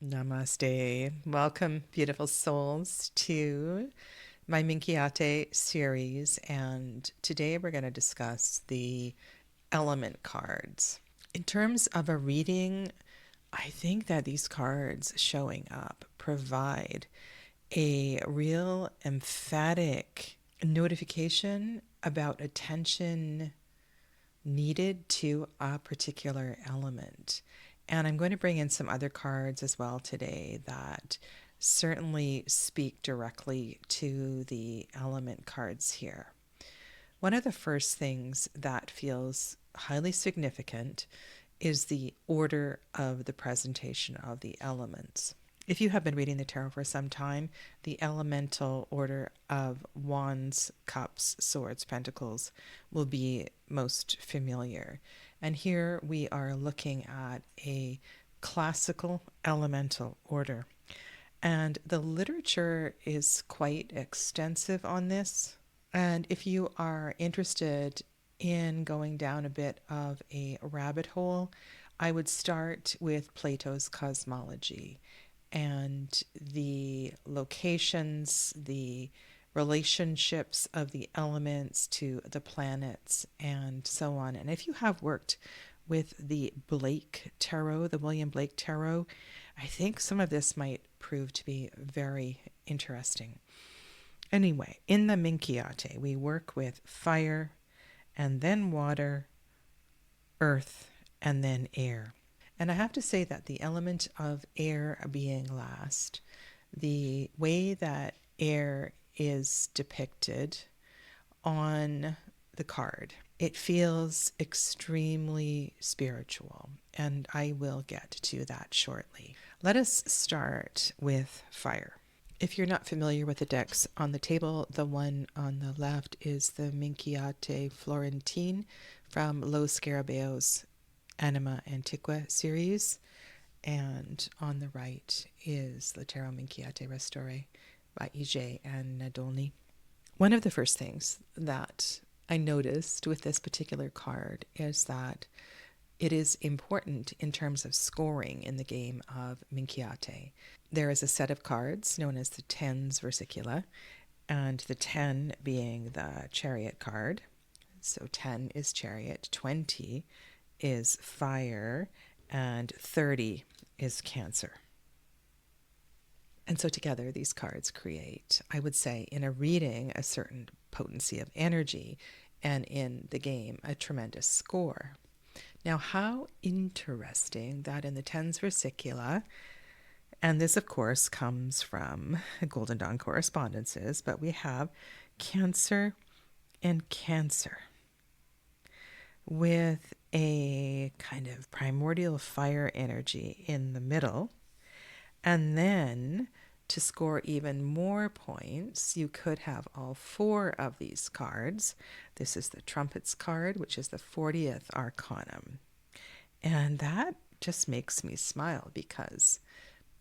Namaste. Welcome, beautiful souls, to my Minchiate series. And today we're going to discuss the element cards. In terms of a reading, I think that these cards showing up provide a real emphatic notification about attention needed to a particular element. And I'm going to bring in some other cards as well today that certainly speak directly to the element cards here. One of the first things that feels highly significant is the order of the presentation of the elements. If you have been reading the tarot for some time, the elemental order of wands, cups, swords, pentacles will be most familiar. And here we are looking at a classical elemental order. And the literature is quite extensive on this. And if you are interested in going down a bit of a rabbit hole, I would start with Plato's cosmology and the locations, the relationships of the elements to the planets, and so on. And if you have worked with the Blake Tarot, the William Blake Tarot, I think some of this might prove to be very interesting. Anyway, in the Minchiate, we work with fire and then water, earth, and then air. And I have to say that the element of air being last, the way that air is depicted on the card, it feels extremely spiritual, and I will get to that shortly. Let us start with fire. If you're not familiar with the decks on the table, the one on the left is the Minchiate Florentine from Los Scarabaeo's Anima Antiqua series, and on the right is the Tarot Minchiate Restore by EJ and Nadolny. One of the first things that I noticed with this particular card is that it is important in terms of scoring in the game of Minchiate. There is a set of cards known as the tens versicula, and the 10 being the chariot card. So 10 is chariot, 20 is fire, and 30 is cancer. And so together these cards create, I would say, in a reading, a certain potency of energy, and in the game, a tremendous score. Now, how interesting that in the tens versicula, and this, of course, comes from Golden Dawn correspondences, but we have Cancer and Cancer with a kind of primordial fire energy in the middle. And then to score even more points, you could have all four of these cards. This is the Trumpets card, which is the 40th Arcanum. And that just makes me smile because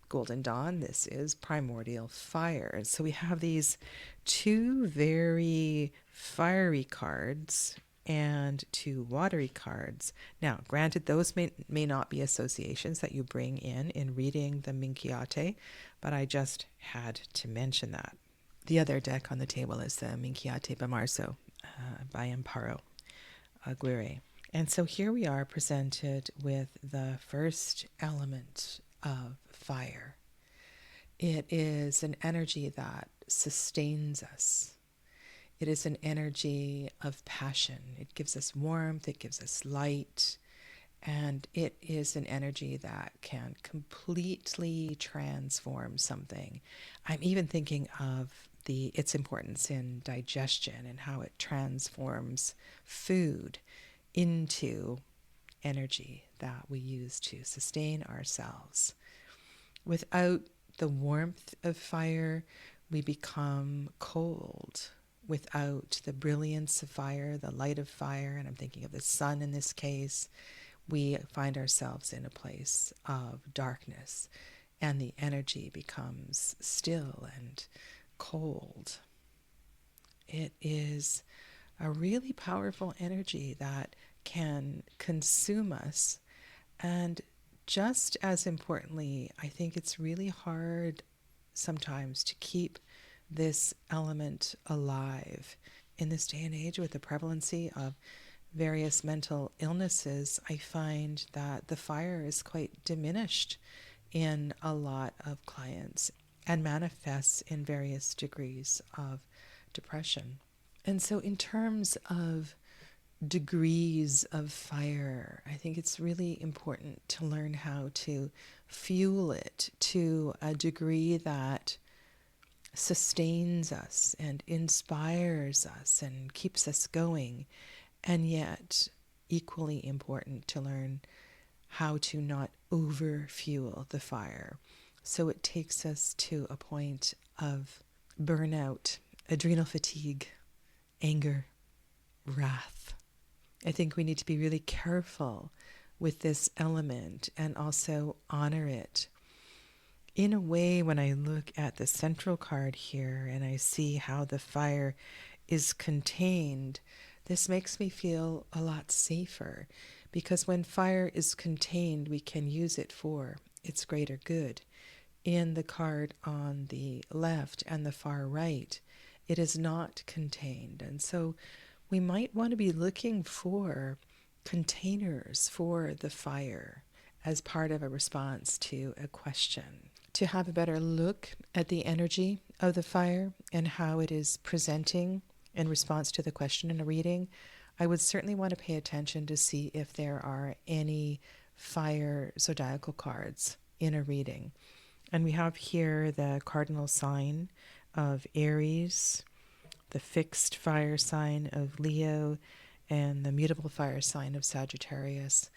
Golden Dawn, this is primordial fire. So we have these two very fiery cards and two watery cards. Now, granted, those may not be associations that you bring in reading the Minchiate, but I just had to mention that. The other deck on the table is the Minchiate Bamarzo by Amparo Aguirre. And so here we are presented with the first element of fire. It is an energy that sustains us. It is an energy of passion. It gives us warmth, it gives us light, and it is an energy that can completely transform something. I'm even thinking of its importance in digestion and how it transforms food into energy that we use to sustain ourselves. Without the warmth of fire, we become cold. Without the brilliance of fire, the light of fire, and I'm thinking of the sun in this case, we find ourselves in a place of darkness, and the energy becomes still and cold. It is a really powerful energy that can consume us and just as importantly, I think it's really hard sometimes to keep this element alive. In this day and age, with the prevalency of various mental illnesses, I find that the fire is quite diminished in a lot of clients and manifests in various degrees of depression. And so, in terms of degrees of fire, I think it's really important to learn how to fuel it to a degree that sustains us and inspires us and keeps us going, and yet equally important to learn how to not over fuel the fire. So it takes us to a point of burnout, adrenal fatigue, anger, wrath. I think we need to be really careful with this element and also honor it. In a way, when I look at the central card here and I see how the fire is contained, this makes me feel a lot safer, because when fire is contained, we can use it for its greater good. In the card on the left and the far right, it is not contained. And so we might want to be looking for containers for the fire as part of a response to a question. To have a better look at the energy of the fire and how it is presenting in response to the question in a reading, I would certainly want to pay attention to see if there are any fire zodiacal cards in a reading. And we have here the cardinal sign of Aries, the fixed fire sign of Leo, and the mutable fire sign of Sagittarius.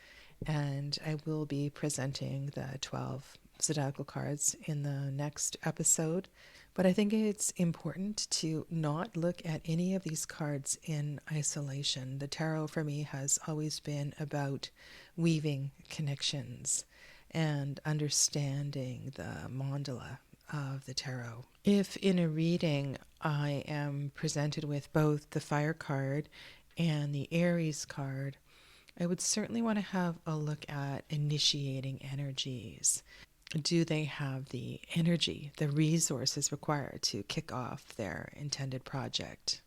And I will be presenting the 12 zodiacal cards in the next episode. But I think it's important to not look at any of these cards in isolation. The tarot for me has always been about weaving connections and understanding the mandala of the tarot. If in a reading I am presented with both the fire card and the Aries card, I would certainly want to have a look at initiating energies. Do they have the energy, the resources required to kick off their intended project?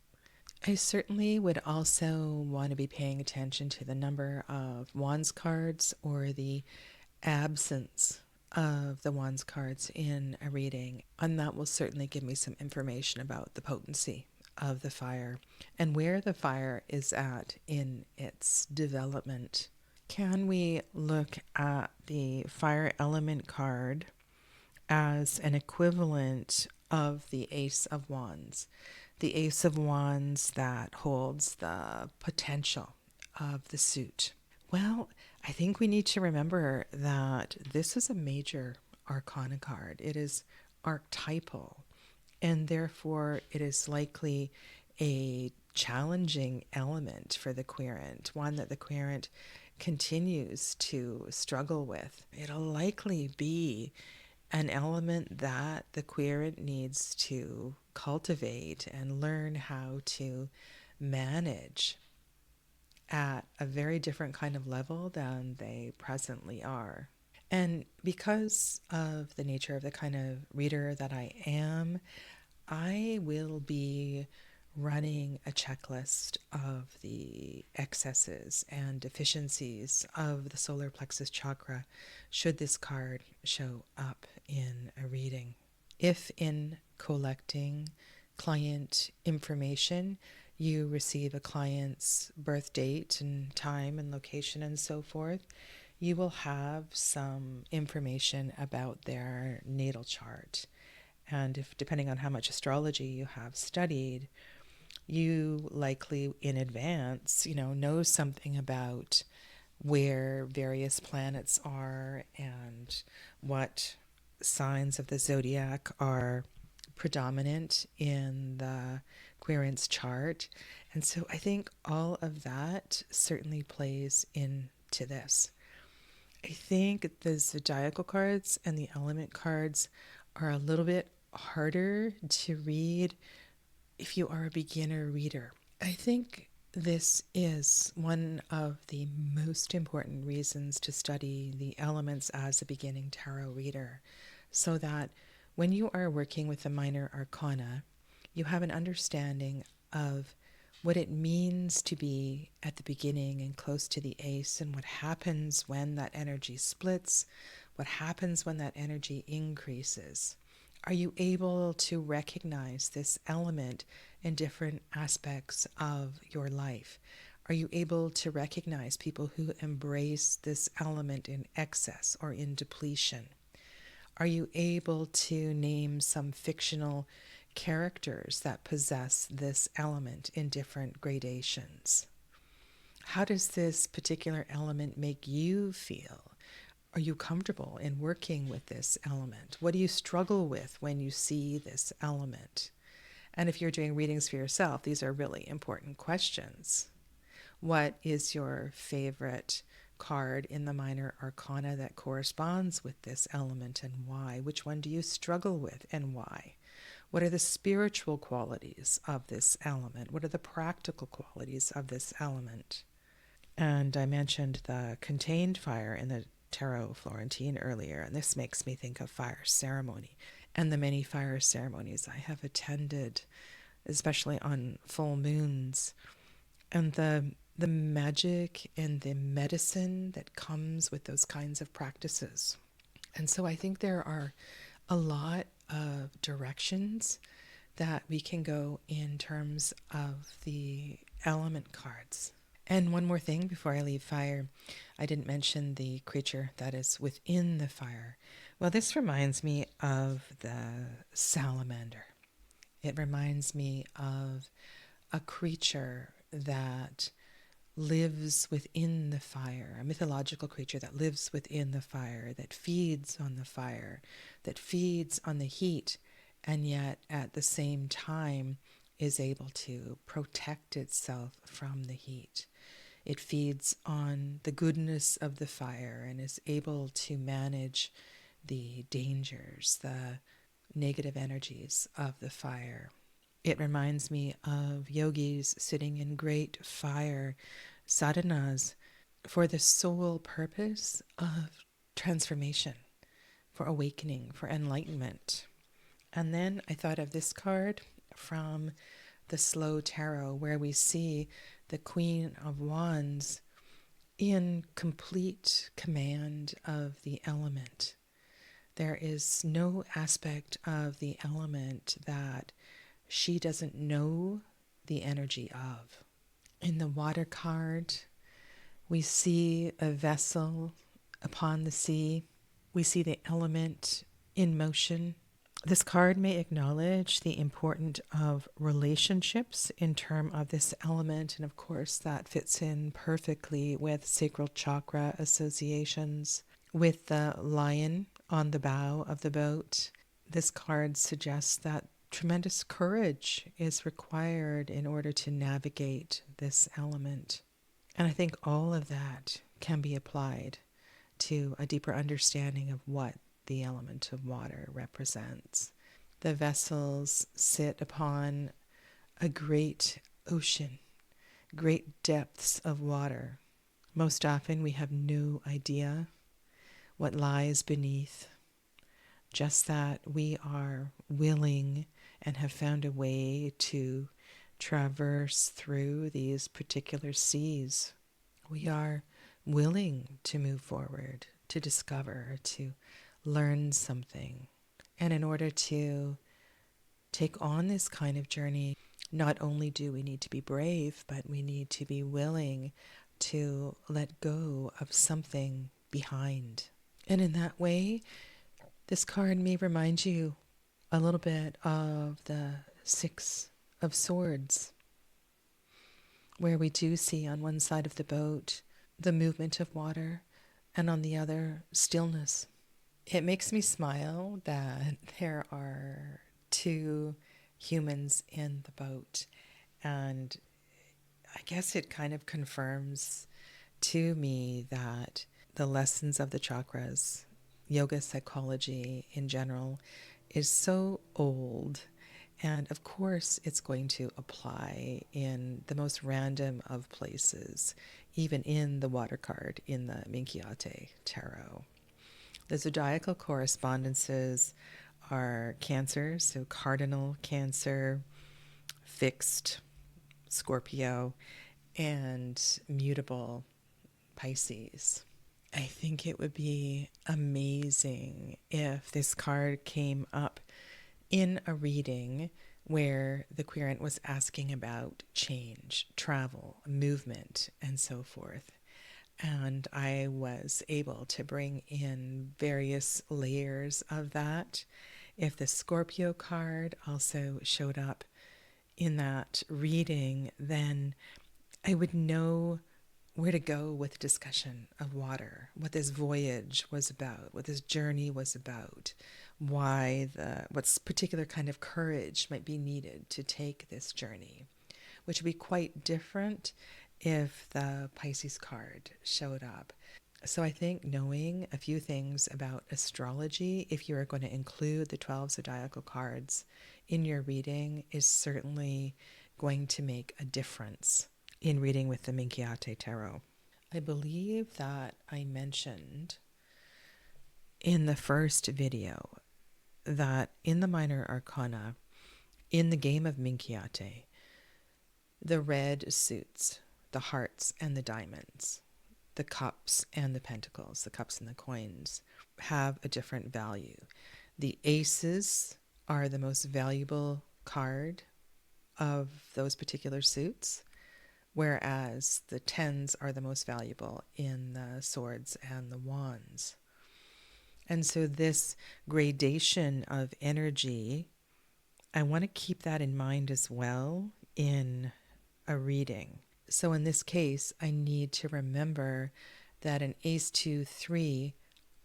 I certainly would also want to be paying attention to the number of Wands cards or the absence of the Wands cards in a reading, and that will certainly give me some information about the potency of the fire and where the fire is at in its development. Can we look at the fire element card as an equivalent of the Ace of Wands? The Ace of Wands that holds the potential of the suit. Well, I think we need to remember that this is a major arcana card. It is archetypal, and therefore it is likely a challenging element for the querent, one that the querent continues to struggle with. It'll likely be an element that the querent needs to cultivate and learn how to manage at a very different kind of level than they presently are. And because of the nature of the kind of reader that I am, I will be running a checklist of the excesses and deficiencies of the solar plexus chakra should this card show up in a reading. If in collecting client information you receive a client's birth date and time and location and so forth, you will have some information about their natal chart. And if, depending on how much astrology you have studied, you likely in advance, know something about where various planets are and what signs of the zodiac are predominant in the querent's chart. And so I think all of that certainly plays into this. I think the zodiacal cards and the element cards are a little bit harder to read if you are a beginner reader. I think This is one of the most important reasons to study the elements as a beginning tarot reader, so that when you are working with the minor arcana, you have an understanding of what it means to be at the beginning and close to the ace, and what happens when that energy splits, what happens when that energy increases. Are you able to recognize this element in different aspects of your life? Are you able to recognize people who embrace this element in excess or in depletion? Are you able to name some fictional characters that possess this element in different gradations? How does this particular element make you feel? Are you comfortable in working with this element? What do you struggle with when you see this element? And if you're doing readings for yourself, these are really important questions. What is your favorite card in the minor arcana that corresponds with this element, and why? Which one do you struggle with and why? What are the spiritual qualities of this element? What are the practical qualities of this element? And I mentioned the contained fire in the Tarot Florentine earlier, and this makes me think of fire ceremony and the many fire ceremonies I have attended, especially on full moons, and the magic and the medicine that comes with those kinds of practices. And so I think there are a lot of directions that we can go in terms of the element cards. And one more thing before I leave fire, I didn't mention the creature that is within the fire. Well, this reminds me of the salamander. It reminds me of a creature that lives within the fire, a mythological creature that lives within the fire, that feeds on the fire, that feeds on the heat, and yet at the same time is able to protect itself from the heat. It feeds on the goodness of the fire and is able to manage the dangers, the negative energies of the fire. It reminds me of yogis sitting in great fire, sadhanas, for the sole purpose of transformation, for awakening, for enlightenment. And then I thought of this card from the Slow Tarot, where we see the Queen of Wands in complete command of the element. There is no aspect of the element that she doesn't know the energy of. In the water card, we see a vessel upon the sea. We see the element in motion. This card may acknowledge the importance of relationships in terms of this element, and of course that fits in perfectly with sacral chakra associations. With the lion on the bow of the boat, this card suggests that tremendous courage is required in order to navigate this element. And I think all of that can be applied to a deeper understanding of what the element of water represents. The vessels sit upon a great ocean, great depths of water. Most often we have no idea what lies beneath, just that we are willing and have found a way to traverse through these particular seas. We are willing to move forward, to discover, to learn something. And in order to take on this kind of journey, not only do we need to be brave, but we need to be willing to let go of something behind. And in that way, this card may remind you a little bit of the Six of Swords, where we do see on one side of the boat the movement of water, and on the other, stillness. It makes me smile that there are two humans in the boat, and I guess it kind of confirms to me that the lessons of the chakras, yoga psychology in general, is so old And of course, it's going to apply in the most random of places, even in the water card in the Minchiate tarot. The zodiacal correspondences are Cancer, so cardinal Cancer, fixed Scorpio, and mutable Pisces. I think it would be amazing if this card came up in a reading where the querent was asking about change, travel, movement, and so forth. And I was able to bring in various layers of that. If the Scorpio card also showed up in that reading, then I would know where to go with discussion of water, what this voyage was about, what this journey was about, what particular kind of courage might be needed to take this journey, which would be quite different if the Pisces card showed up. So I think knowing a few things about astrology, if you are going to include the 12 zodiacal cards in your reading, is certainly going to make a difference in reading with the Minchiate tarot. I believe that I mentioned in the first video that in the minor arcana, in the game of Minchiate, the red suits, the hearts and the diamonds, the cups and the pentacles, the cups and the coins, have a different value. The aces are the most valuable card of those particular suits, whereas the tens are the most valuable in the swords and the wands. And so this gradation of energy, I want to keep that in mind as well in a reading. So in this case, I need to remember that an ace 2 3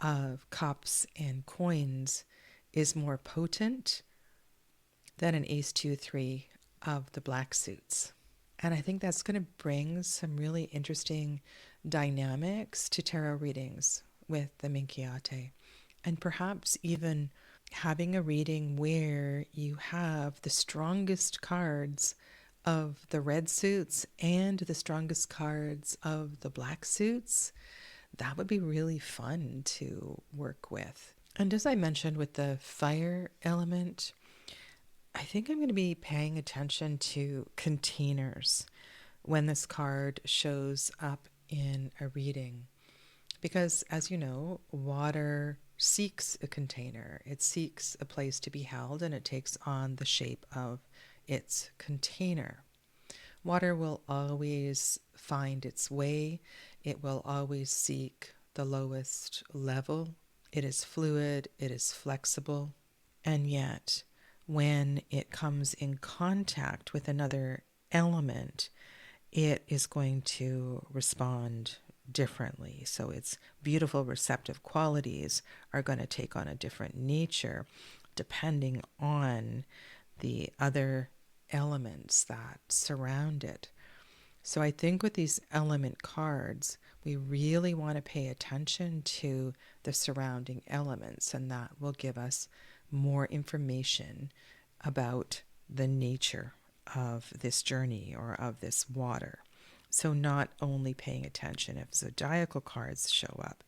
of cups and coins is more potent than an ace 2 3 of the black suits. And I think that's going to bring some really interesting dynamics to tarot readings with the Minchiate. And perhaps even having a reading where you have the strongest cards of the red suits and the strongest cards of the black suits. That would be really fun to work with. And as I mentioned with the fire element, I think I'm going to be paying attention to containers when this card shows up in a reading. Because, as you know, water seeks a container. It seeks a place to be held, and it takes on the shape of its container. Water will always find its way. It will always seek the lowest level. It is fluid, it is flexible, and yet when it comes in contact with another element, it is going to respond differently. So its beautiful receptive qualities are going to take on a different nature depending on the other elements that surround it. So I think with these element cards, we really want to pay attention to the surrounding elements, and that will give us more information about the nature of this journey or of this water. So not only paying attention if zodiacal cards show up,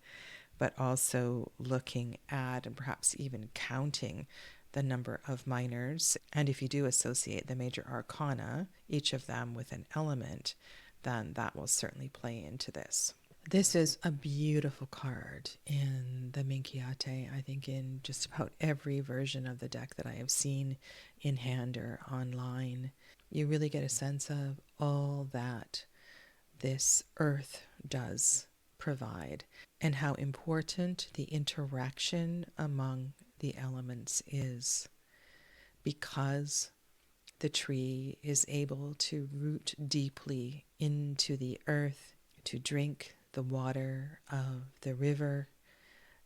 but also looking at and perhaps even counting the number of minors. And if you do associate the major arcana, each of them with an element, then that will certainly play into this. This is a beautiful card in the Minchiate. I think in just about every version of the deck that I have seen in hand or online, you really get a sense of all that this earth does provide and how important the interaction among the elements is, because the tree is able to root deeply into the earth to drink the water of the river.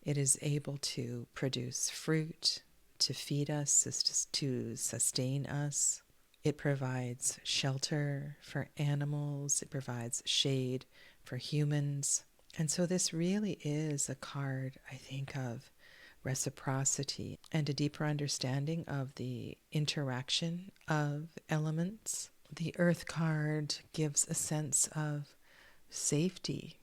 It is able to produce fruit, to feed us, to sustain us. It provides shelter for animals. It provides shade for humans. And so this really is a card, I think, of reciprocity, and a deeper understanding of the interaction of elements. The Earth card gives a sense of safety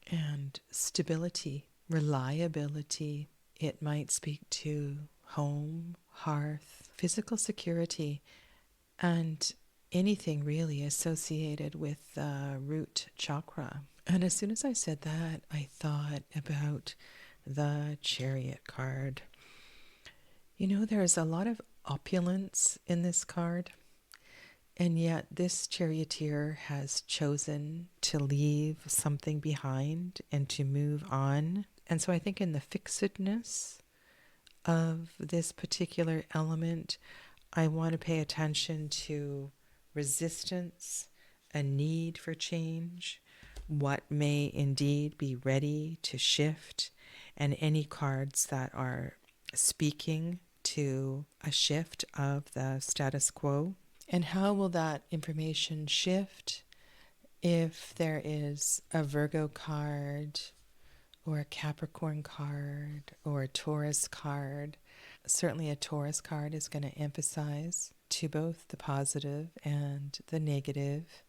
and stability, reliability. It might speak to home, hearth, physical security, and anything really associated with the root chakra. And as soon as I said that, I thought about the Chariot card. You know, there's a lot of opulence in this card, and yet this charioteer has chosen to leave something behind and to move on. And so I think in the fixedness of this particular element, I want to pay attention to resistance, a need for change, what may indeed be ready to shift, and any cards that are speaking to a shift of the status quo. And how will that information shift if there is a Virgo card or a Capricorn card or a Taurus card? Certainly a Taurus card is going to emphasize to both the positive and the negative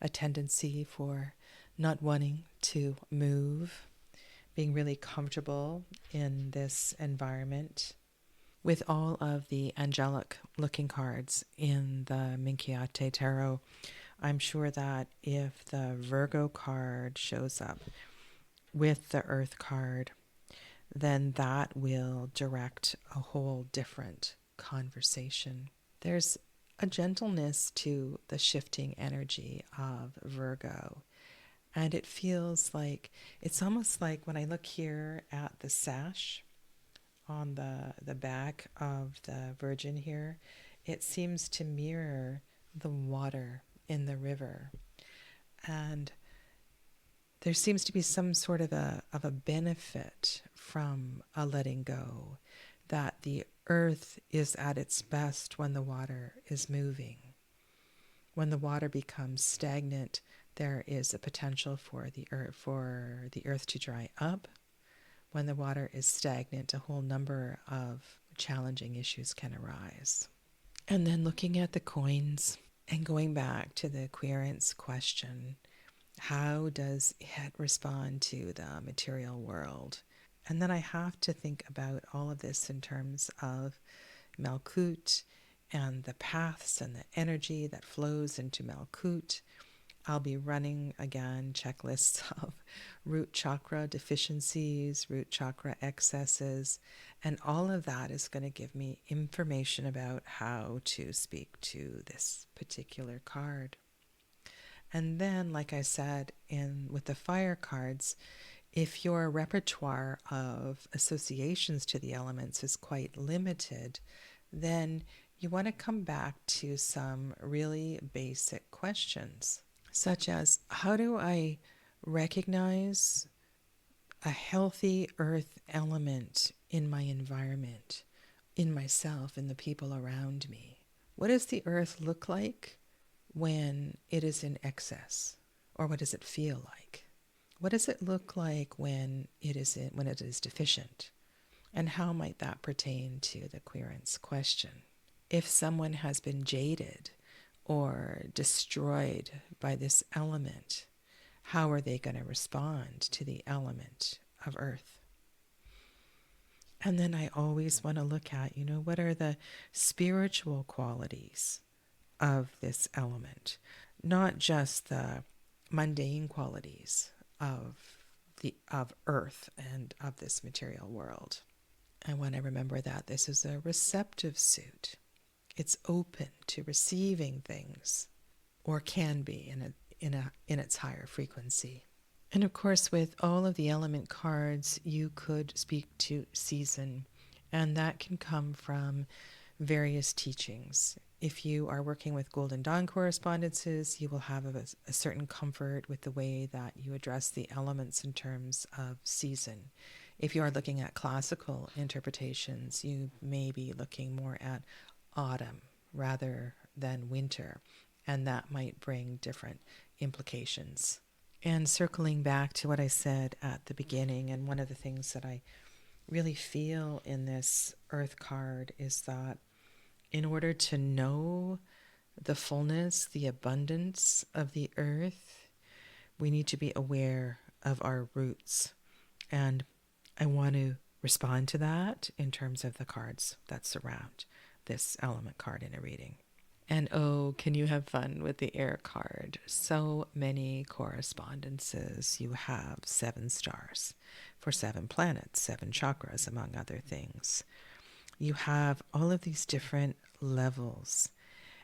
a tendency for not wanting to move, being really comfortable in this environment. With all of the angelic looking cards in the Minchiate Tarot, I'm sure that if the Virgo card shows up with the Earth card, then that will direct a whole different conversation. There's a gentleness to the shifting energy of Virgo. And it feels like, it's almost like when I look here at the sash on the back of the Virgin here, it seems to mirror the water in the river. And there seems to be some sort of a benefit from a letting go, that the earth is at its best when the water is moving. When the water becomes stagnant, there is a potential for the earth to dry up. When the water is stagnant, a whole number of challenging issues can arise. And then looking at the coins and going back to the querence question, how does it respond to the material world? And then I have to think about all of this in terms of Malkut and the paths and the energy that flows into Malkut. I'll be running, again, checklists of root chakra deficiencies, root chakra excesses, and all of that is going to give me information about how to speak to this particular card. And then, like I said, with the fire cards, if your repertoire of associations to the elements is quite limited, then you want to come back to some really basic questions, such as, how do I recognize a healthy earth element in my environment, in myself, in the people around me? What does the earth look like when it is in excess? Or what does it feel like? What does it look like when it is deficient? And how might that pertain to the querence question? If someone has been jaded or destroyed by this element, how are they going to respond to the element of earth? And then I always want to look at, what are the spiritual qualities of this element, not just the mundane qualities of earth and of this material world. I want to remember that this is a receptive suit. It's open to receiving things, or can be in its higher frequency. And of course, with all of the element cards, you could speak to season, and that can come from various teachings. If you are working with Golden Dawn correspondences, you will have a certain comfort with the way that you address the elements in terms of season. If you are looking at classical interpretations, you may be looking more at autumn rather than winter, and that might bring different implications. And circling back to what I said at the beginning, and one of the things that I really feel in this earth card is that in order to know the fullness, the abundance of the earth, we need to be aware of our roots. And I want to respond to that in terms of the cards that surround this element card in a reading. And oh, can you have fun with the air card? So many correspondences. You have 7 stars for 7 planets, 7 chakras, among other things. You have all of these different levels.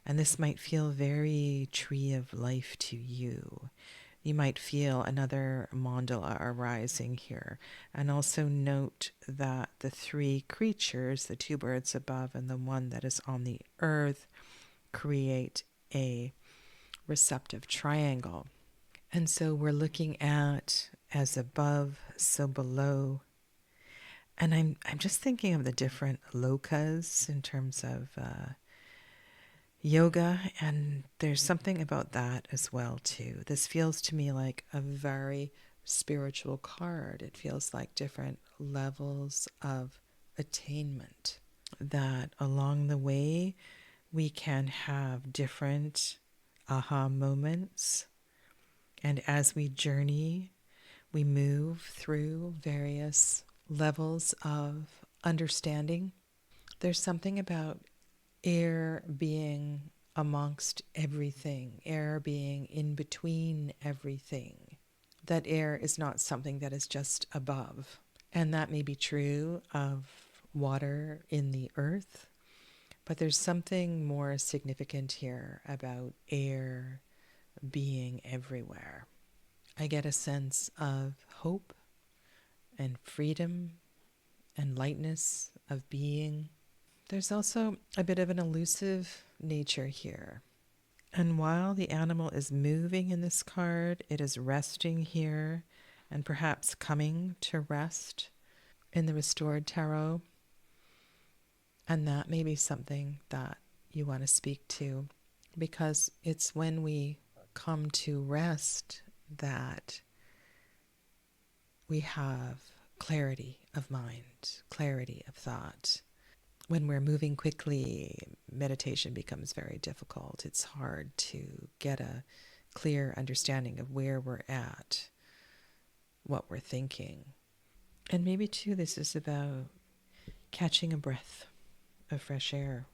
And this might feel very tree of life to you. You might feel another mandala arising here. And also note that the 3 creatures, the 2 birds above and the one that is on the earth, create a receptive triangle. And so we're looking at as above, so below. And I'm just thinking of the different lokas in terms of yoga, and there's something about that as well too. This feels to me like a very spiritual card. It feels like different levels of attainment, that along the way we can have different aha moments, and as we journey we move through various levels of understanding. There's something about air being amongst everything, air being in between everything. That air is not something that is just above. And that may be true of water in the earth, but there's something more significant here about air being everywhere. I get a sense of hope and freedom and lightness of being. There's also a bit of an elusive nature here. And while the animal is moving in this card, it is resting here and perhaps coming to rest in the restored tarot. And that may be something that you want to speak to, because it's when we come to rest that we have clarity of mind, clarity of thought. When we're moving quickly, meditation becomes very difficult. It's hard to get a clear understanding of where we're at, what we're thinking. And maybe, too, this is about catching a breath of fresh air,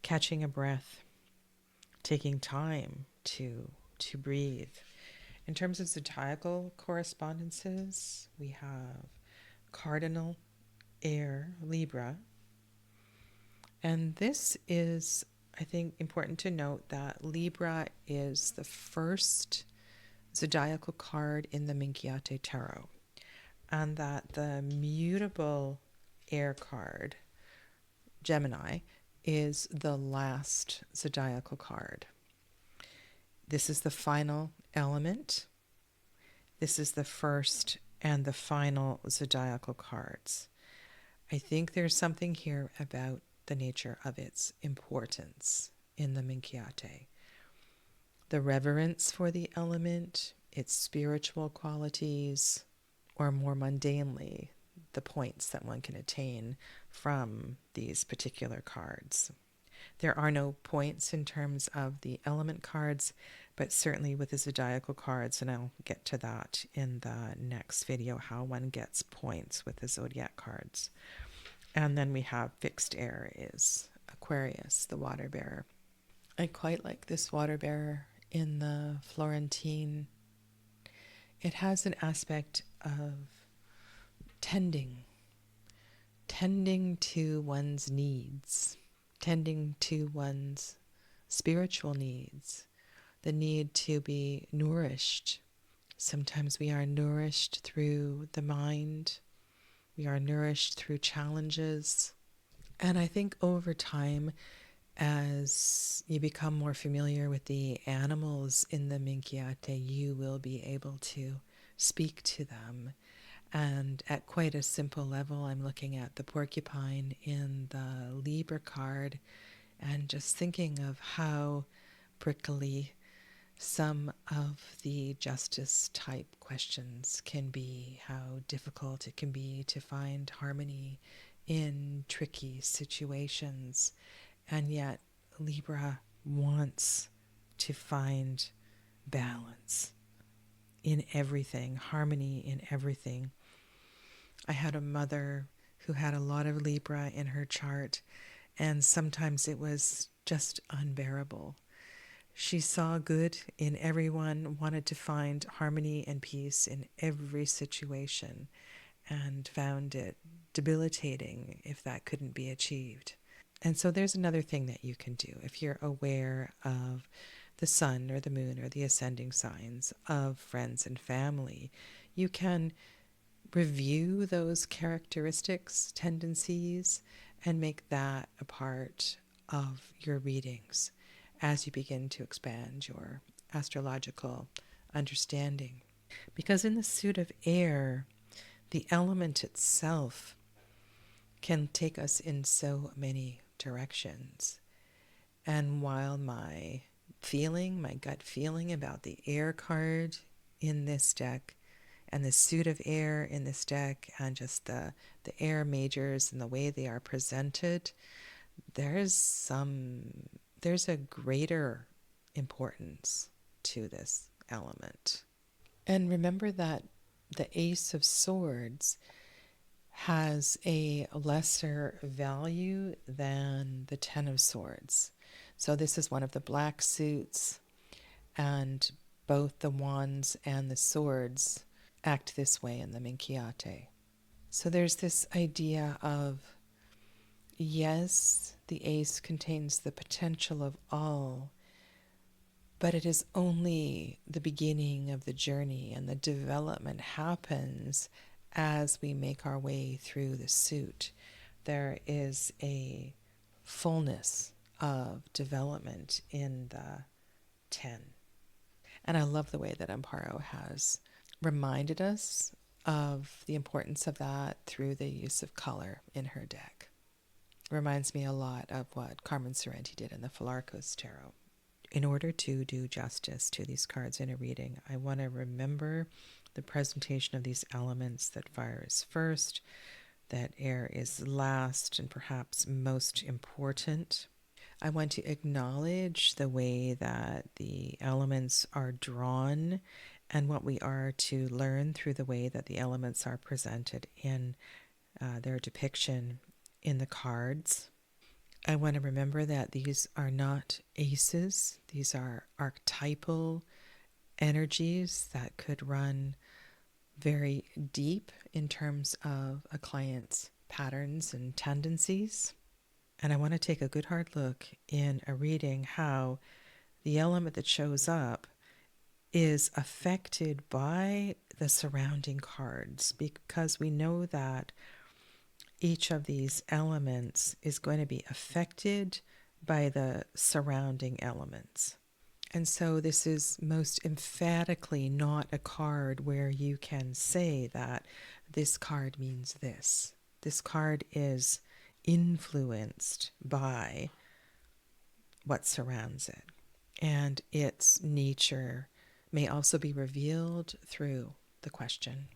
catching a breath, taking time to breathe. In terms of zodiacal correspondences, we have cardinal air Libra. And this is, I think, important to note that Libra is the first zodiacal card in the Minchiate tarot, and that the mutable air card, Gemini, is the last zodiacal card. This is the final element. This is the first and the final zodiacal cards. I think there's something here about the nature of its importance in the Minchiate. The reverence for the element, its spiritual qualities, or more mundanely, the points that one can attain from these particular cards. There are no points in terms of the element cards, but certainly with the zodiacal cards, and I'll get to that in the next video, how one gets points with the zodiac cards. And then we have fixed air is Aquarius, the water bearer. I quite like this water bearer in the Florentine. It has an aspect of tending to one's needs, tending to one's spiritual needs, the need to be nourished. Sometimes we are nourished through the mind. We are nourished through challenges. And I think over time, as you become more familiar with the animals in the Minchiate, you will be able to speak to them. And at quite a simple level, I'm looking at the porcupine in the Libra card and just thinking of how prickly Some of the justice type questions can be how difficult it can be to find harmony in tricky situations, and yet Libra wants to find balance in everything, harmony in everything. I had a mother who had a lot of Libra in her chart, and sometimes it was just unbearable. She saw good in everyone, wanted to find harmony and peace in every situation, and found it debilitating if that couldn't be achieved. And so there's another thing that you can do if you're aware of the sun or the moon or the ascending signs of friends and family. You can review those characteristics, tendencies, and make that a part of your readings as you begin to expand your astrological understanding. Because in the suit of air, the element itself can take us in so many directions. And while my gut feeling about the air card in this deck and the suit of air in this deck and just the air majors and the way they are presented, there's a greater importance to this element. And remember that the Ace of Swords has a lesser value than the Ten of Swords. So this is one of the black suits, and both the wands and the swords act this way in the Minchiate. So there's this idea of, yes, the ace contains the potential of all, but it is only the beginning of the journey, and the development happens as we make our way through the suit. There is a fullness of development in the 10. And I love the way that Amparo has reminded us of the importance of that through the use of color in her deck. Reminds me a lot of what Carmen Sorrenti did in the Filarcos Tarot. In order to do justice to these cards in a reading, I want to remember the presentation of these elements, that fire is first, that air is last and perhaps most important. I want to acknowledge the way that the elements are drawn and what we are to learn through the way that the elements are presented in their depiction in the cards. I want to remember that these are not aces. These are archetypal energies that could run very deep in terms of a client's patterns and tendencies. And I want to take a good hard look in a reading how the element that shows up is affected by the surrounding cards, because we know that each of these elements is going to be affected by the surrounding elements. And so this is most emphatically not a card where you can say that this card means this. This card is influenced by what surrounds it. And its nature may also be revealed through the question.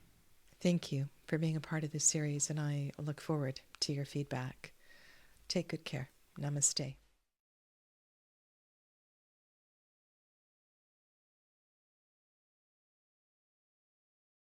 Thank you for being a part of this series, and I look forward to your feedback. Take good care. Namaste.